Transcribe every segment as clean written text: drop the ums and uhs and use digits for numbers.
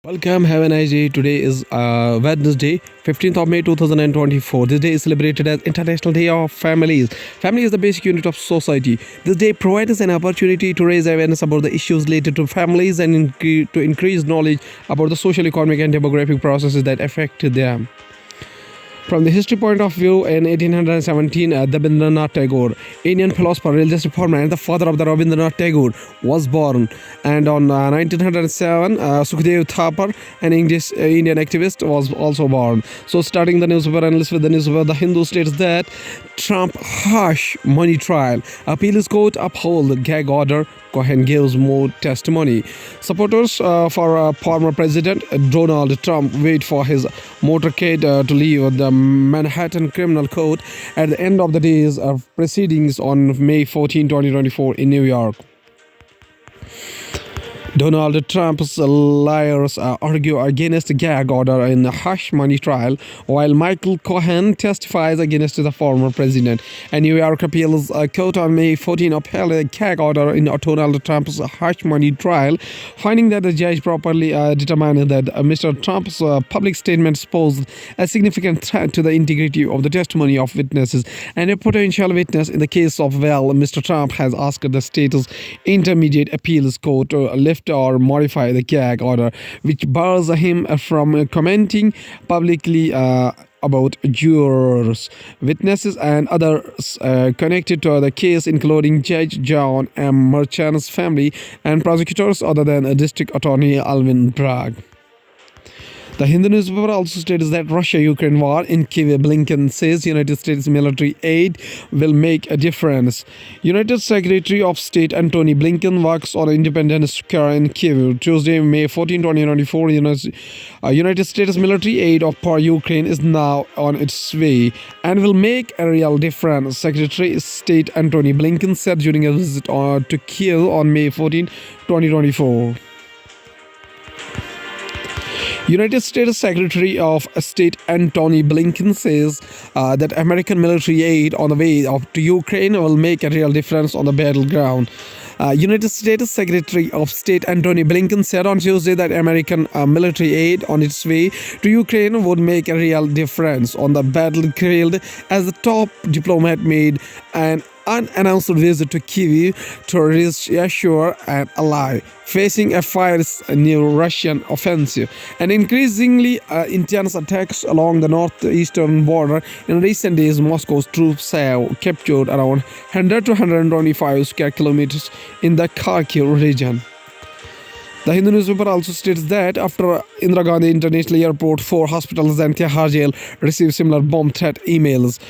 Welcome, have a nice day. Today is Wednesday, 15th of May 2024. This day is celebrated as International Day of Families. Family is the basic unit of society. This day provides us an opportunity to raise awareness about the issues related to families and to increase knowledge about the social, economic, and demographic processes that affect them. From the history point of view, in 1817, Rabindranath Tagore, Indian philosopher, religious reformer, and the father of the Rabindranath Tagore, was born. And on 1907, Sukhdev Thapar, an English Indian activist, was also born. So, starting the newspaper analyst with the newspaper, The Hindu states that Trump hush money trial, appeals court uphold gag order. Cohen gives more testimony. Supporters for former President Donald Trump wait for his motorcade to leave the Manhattan Criminal Court at the end of the days of proceedings on May 14, 2024 in New York. Donald Trump's lawyers argue against the gag order in the hush money trial, while Michael Cohen testifies against the former president. A New York appeals court on May 14 upheld a gag order in Donald Trump's hush money trial, finding that the judge properly determined that Mr. Trump's public statements posed a significant threat to the integrity of the testimony of witnesses and a potential witness in the case of Mr. Trump has asked the state's intermediate appeals court to lift or modify the gag order, which bars him from commenting publicly about jurors, witnesses, and others connected to the case, including Judge John M. Merchan's family and prosecutors other than District Attorney Alvin Bragg. The Hindu newspaper also states that Russia-Ukraine war in Kyiv. Blinken says United States military aid will make a difference. United Secretary of State Antony Blinken works on Independence Square in Kyiv. Tuesday, May 14, 2024, United States military aid for Ukraine is now on its way and will make a real difference, Secretary of State Antony Blinken said during a visit to Kyiv on May 14, 2024. United States Secretary of State Antony Blinken says that American military aid on the way to Ukraine will make a real difference on the battleground. United States Secretary of State Antony Blinken said on Tuesday that American military aid on its way to Ukraine would make a real difference on the battlefield as the top diplomat made an unannounced visit to Kyiv to reassure an ally facing a fierce new Russian offensive and increasingly intense attacks along the northeastern border. In recent days, Moscow's troops have captured around 100 to 125 square kilometers in the Kharkiv region. The Hindu newspaper also states that after Indira Gandhi International Airport, 4 hospitals and Tihar jail received similar bomb threat emails.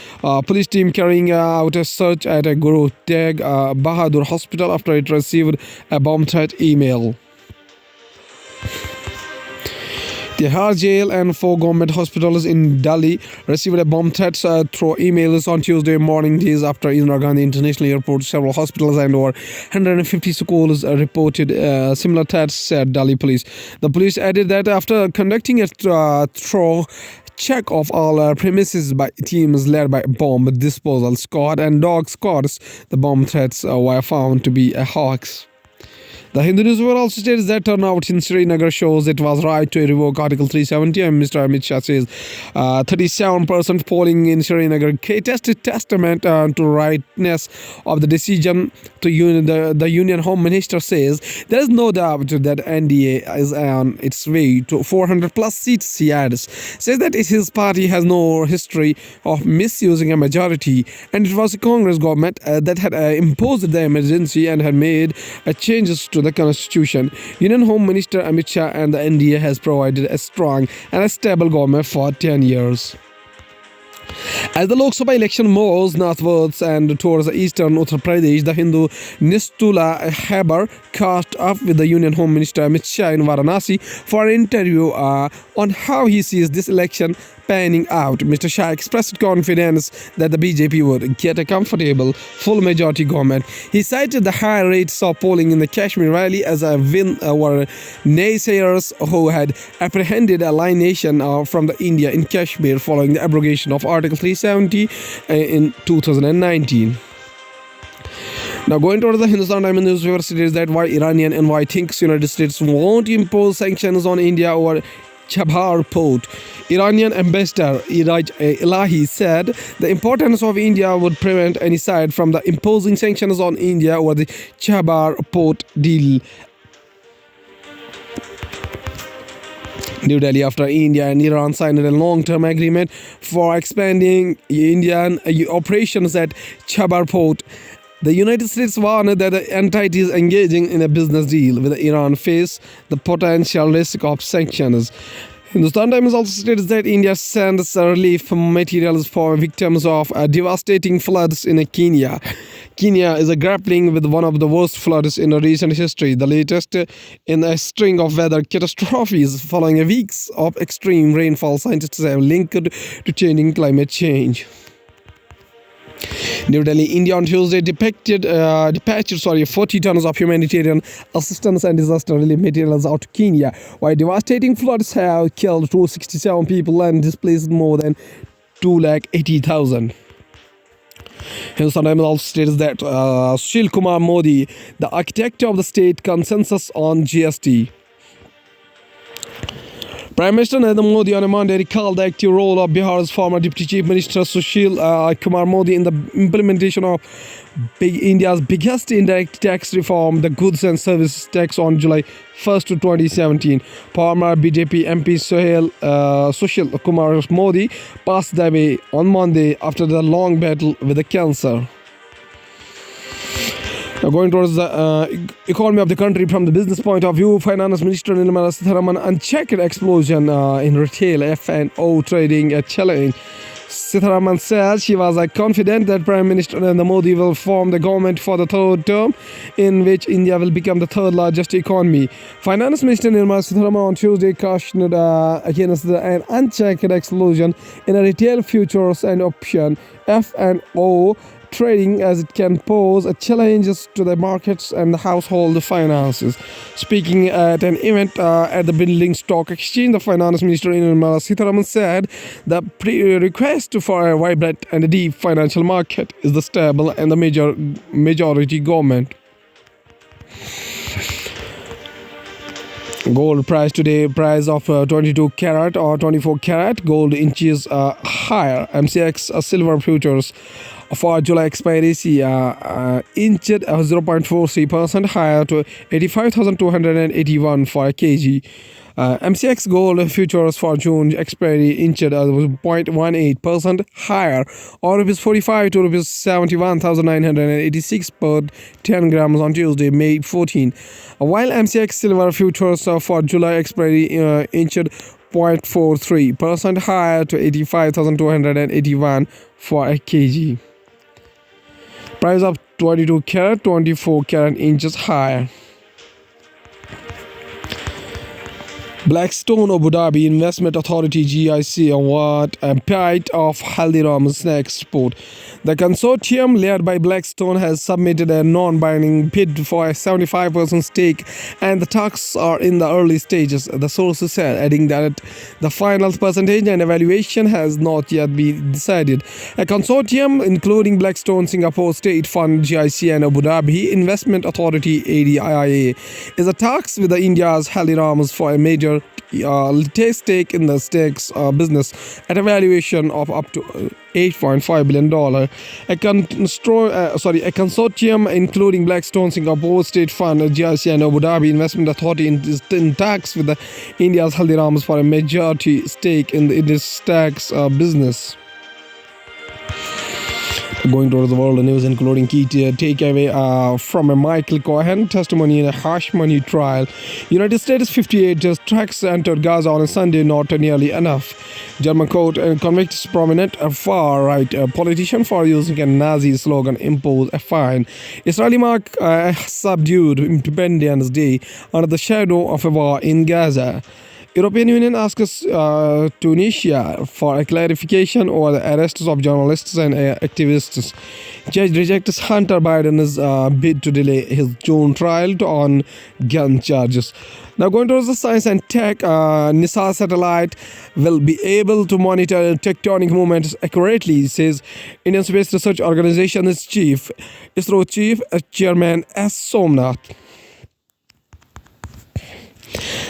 Police team carrying out a search at a Guru Teg Bahadur hospital after it received a bomb threat email. Tihar jail and 4 government hospitals in Delhi received a bomb threat through emails on Tuesday morning, days after Indira Gandhi International Airport. Several hospitals and over 150 schools reported similar threats, said Delhi police. The police added that after conducting a thorough check of all premises by teams led by bomb disposal squad and dog squads, the bomb threats were found to be a hoax. The Hindu newspaper also states that turnout in Srinagar shows it was right to revoke Article 370, and Mr. Amit Shah says 37% polling in Srinagar tested testament to rightness of the decision. The Union Home Minister says there is no doubt that NDA is on its way to 400 plus seats, he adds. Says that his party has no history of misusing a majority, and it was the Congress government that had imposed the emergency and had made changes to the constitution. Union Home Minister Amit Shah and the NDA has provided a strong and a stable government for 10 years. As the Lok Sabha election moves northwards and towards the eastern Uttar Pradesh, the Hindu Nistula Haber caught up with the Union Home Minister Amit Shah in Varanasi for an interview on how he sees this election panning out. Mr. Shah expressed confidence that the BJP would get a comfortable full majority government. He cited the high rates of polling in the Kashmir Valley as a win over naysayers who had apprehended alienation from the India in Kashmir following the abrogation of Article 370 in 2019. Now, going towards the Hindustan Times newspaper states that why Iranian envoy thinks United States won't impose sanctions on India over Chabhar port. Iranian ambassador Iraj Elahi said the importance of India would prevent any side from the imposing sanctions on India over the Chabhar port deal. New Delhi, after India and Iran signed a long-term agreement for expanding Indian operations at Chabhar port, the United States warned that the entities engaging in a business deal with Iran face the potential risk of sanctions. Hindustan Times also states that India sends relief materials for victims of devastating floods in Kenya. Kenya is grappling with one of the worst floods in recent history, the latest in a string of weather catastrophes following weeks of extreme rainfall. Scientists have linked to changing climate change. New Delhi, India on Tuesday dispatched 40 tons of humanitarian assistance and disaster relief materials out to Kenya, while devastating floods have killed 267 people and displaced more than 280,000. Hindustan Times also states that Sushil Kumar Modi, the architect of the state consensus on GST. Prime Minister Narendra Modi on a Monday recalled the active role of Bihar's former Deputy Chief Minister Sushil Kumar Modi in the implementation of India's biggest indirect tax reform, the goods and services tax, on July 1st, 2017. Former BJP MP Sushil Kumar Modi passed away on Monday after the long battle with the cancer. Now, going towards the economy of the country from the business point of view, Finance Minister Nirmala Sitharaman unchecked explosion in retail F&O trading a challenge. Sitharaman said she was confident that Prime Minister Narendra Modi will form the government for the third term, in which India will become the third largest economy. Finance Minister Nirmala Sitharaman on Tuesday cautioned against an unchecked explosion in a retail futures and option F&O trading, as it can pose challenges to the markets and the household finances. Speaking at an event at the Building Stock Exchange, the Finance Minister Nirmala Sitharaman said the request for a vibrant and deep financial market is the stable and the majority government. Gold price today, price of 22 carat or 24 carat gold inches higher. MCX silver futures for July expiry inched 0.43% higher to 85,281 for a kg. MCX gold futures for June expiry inched 0.18% higher, or rupees 45 to rupees 71,986 per 10 grams on Tuesday, May 14. While MCX silver futures for July expiry inched 0.43% higher to 85,281 for a kg. Price of 22 carat, 24 carat inches higher. Blackstone Abu Dhabi Investment Authority GIC award a bite of Haldiram snacks export. The consortium led by Blackstone has submitted a non-binding bid for a 75% stake, and the talks are in the early stages, the sources said, adding that the final percentage and evaluation has not yet been decided. A consortium including Blackstone, Singapore State Fund GIC and Abu Dhabi Investment Authority ADIA is a talks with the India's Haldiram's for a major stake in the stakes business at a valuation of up to $8.5 billion. A consortium including Blackstone, Singapore State Fund, GIC and Abu Dhabi Investment Authority is in talks with the India's Haldiram's for a majority stake in this stakes business. Going towards the world news, including key takeaway from a Michael Cohen testimony in a harsh money trial. United States 58 trucks entered Gaza on a Sunday, not nearly enough. German court convicts prominent far-right politician for using a Nazi slogan, impose a fine. Israeli mark subdued Independence Day under the shadow of a war in Gaza. European Union asks Tunisia for a clarification over the arrests of journalists and activists. Judge rejects Hunter Biden's bid to delay his June trial on gun charges. Now, going towards the science and tech, NISA satellite will be able to monitor tectonic movements accurately, says Indian Space Research Organization's chief, ISRO chief chairman S. Somnath.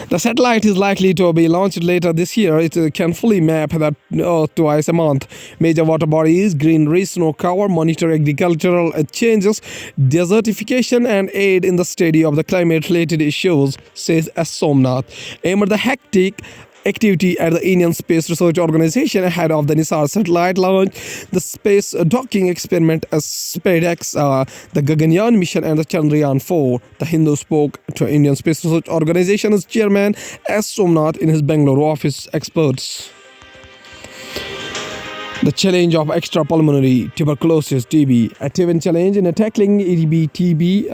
The satellite is likely to be launched later this year. It can fully map the Earth twice a month. Major water bodies, greenery, snow cover, monitor agricultural changes, desertification, and aid in the study of the climate-related issues, says S. Somnath. Amid the hectic activity at the Indian Space Research Organization ahead of the NISA satellite launch, the space docking experiment as SpaceX, the Gaganyaan mission, and the Chandrayaan-4. The Hindu spoke to Indian Space Research Organization's chairman S. Somnath in his Bangalore office. Experts. The challenge of extrapulmonary tuberculosis (TB), a TB challenge in tackling EPTB,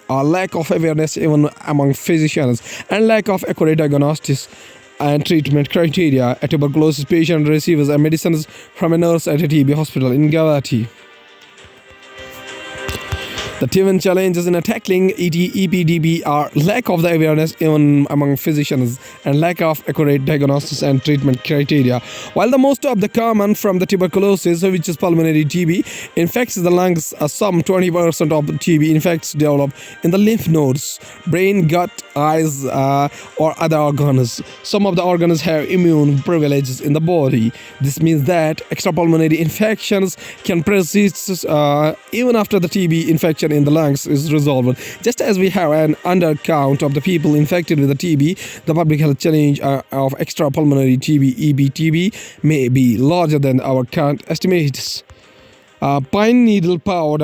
a lack of awareness even among physicians, and lack of accurate diagnostics and treatment criteria. A tuberculosis patient receives medicines from a nurse at a TB hospital in Guwahati. The TB challenges in tackling EPDB are lack of the awareness even among physicians and lack of accurate diagnosis and treatment criteria. While the most of the common from the tuberculosis, which is pulmonary TB, infects the lungs, some 20% of TB infects develop in the lymph nodes, brain, gut, eyes, or other organs. Some of the organs have immune privileges in the body. This means that extrapulmonary infections can persist even after the TB infection in the lungs is resolved. Just as we have an undercount of the people infected with the TB, the public health challenge of extrapulmonary TB (EPTB) may be larger than our current estimates. Pine Needle Power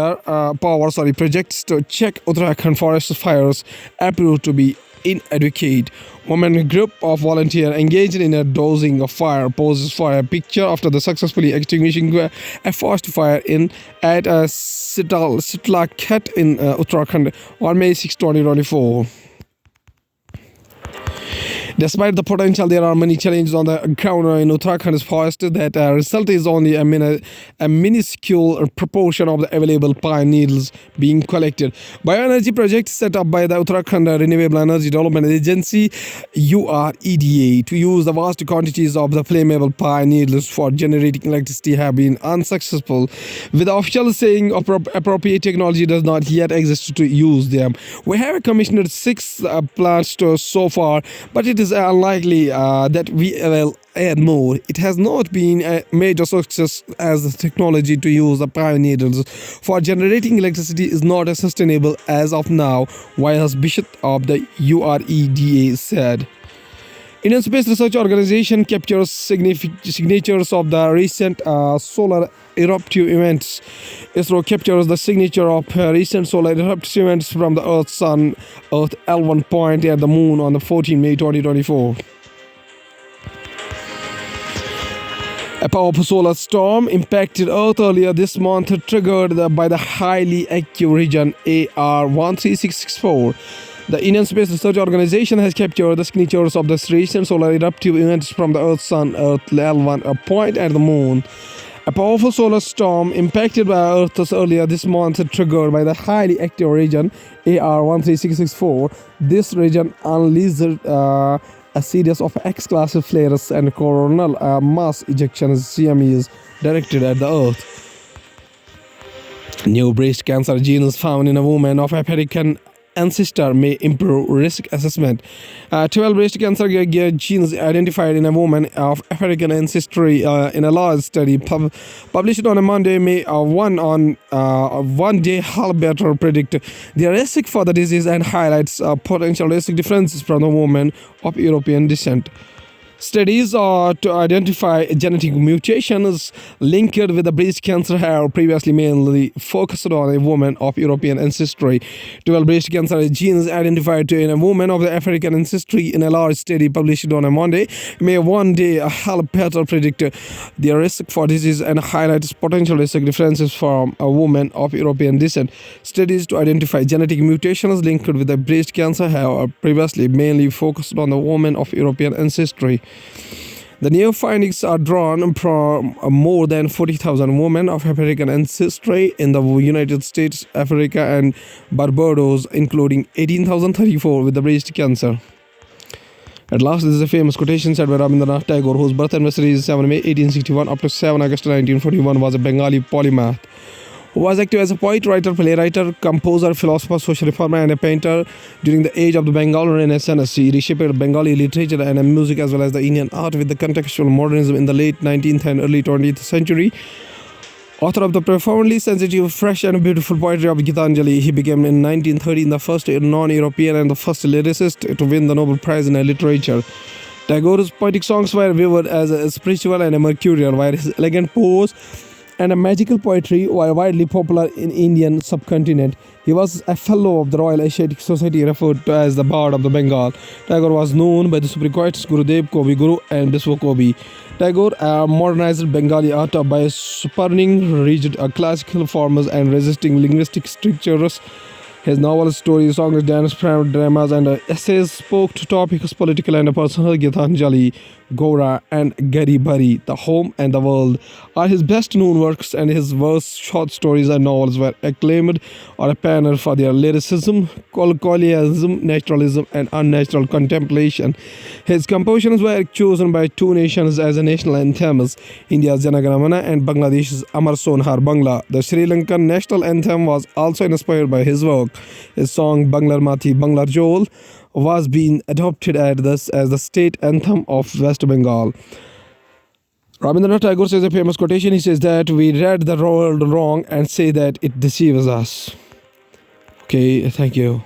projects to check Uttarakhand forest fires appear to be inadequate. Women group of volunteers engaged in a dosing of fire poses for a picture after the successfully extinguishing a forest fire at Sitlakhet in Uttarakhand on May 6, 2024. Despite the potential, there are many challenges on the ground in Uttarakhand's forest that result is only a minuscule proportion of the available pine needles being collected. Bioenergy projects set up by the Uttarakhand Renewable Energy Development Agency (UREDA) to use the vast quantities of the flammable pine needles for generating electricity have been unsuccessful, with the officials saying appropriate technology does not yet exist to use them. We have commissioned 6 plants so far, but it is unlikely that we will add more. It has not been a major success as the technology to use the pine needles for generating electricity is not as sustainable as of now, Vice Bishop of the UREDA said. Indian Space Research Organization captures signatures of the recent solar eruptive events. ISRO captures the signature of recent solar eruptive events from the Earth L1 point at the Moon on the 14 May 2024. A powerful solar storm impacted Earth earlier this month, triggered by the highly active region AR13664. The Indian Space Research Organization has captured the signatures of the recent solar eruptive events from the Earth L1 point at the Moon. A powerful solar storm impacted by Earth earlier this month, triggered by the highly active region AR13664. This region unleashed a series of X-class flares and coronal mass ejections (CMEs) directed at the Earth. New breast cancer genes found in a woman of African ancestor may improve risk assessment. 12 breast cancer genes identified in a woman of African ancestry in a large study published on a Monday, May 1 on one day help better predict the risk for the disease and highlights potential risk differences from the woman of European descent. Studies to identify genetic mutations linked with the breast cancer have previously mainly focused on a woman of European ancestry. 12 breast cancer genes identified in a woman of the African ancestry in a large study published on a Monday may one day help better predict the risk for disease and highlight potential risk differences from a woman of European descent. Studies to identify genetic mutations linked with the breast cancer have previously mainly focused on the woman of European ancestry. The new findings are drawn from more than 40,000 women of African ancestry in the United States, Africa, and Barbados, including 18,034 with the breast cancer. At last, this is a famous quotation said by Rabindranath Tagore, whose birth anniversary is 7 May 1861 up to 7 August 1941, was a Bengali polymath who was active as a poet, writer, playwright, composer, philosopher, social reformer, and a painter during the age of the Bengal Renaissance. He reshaped Bengali literature and music as well as the Indian art with the contextual modernism in the late 19th and early 20th century. Author of the profoundly sensitive, fresh, and beautiful poetry of Gitanjali, he became in 1930 the first non-European and the first lyricist to win the Nobel Prize in Literature. Tagore's poetic songs were viewed as spiritual and mercurial, while his elegant prose and a magical poetry were widely popular in Indian subcontinent. He was a fellow of the Royal Asiatic Society, referred to as the Bard of the Bengal. Tagore was known by the Supreme Poets Gurudev, Kavi Guru, and Biswa Kavi. Tagore modernized Bengali art by spurning rigid classical forms and resisting linguistic strictures. His novels, stories, songs, dance, dramas, and essays spoke to topics political and personal. Gitanjali, Gora, and Garibari, The Home and the World, are his best known works, and his verse, short stories, and novels were acclaimed or a panel for their lyricism, colloquialism, naturalism, and unnatural contemplation. His compositions were chosen by two nations as a national anthems, India's Jana Gana Mana and Bangladesh's Amar Sonhar Bangla. The Sri Lankan national anthem was also inspired by his work. His song Banglar Mati Banglar Jol was being adopted as the state anthem of West Bengal. Rabindranath Tagore says a famous quotation. He says that we read the world wrong and say that it deceives us. Okay, thank you.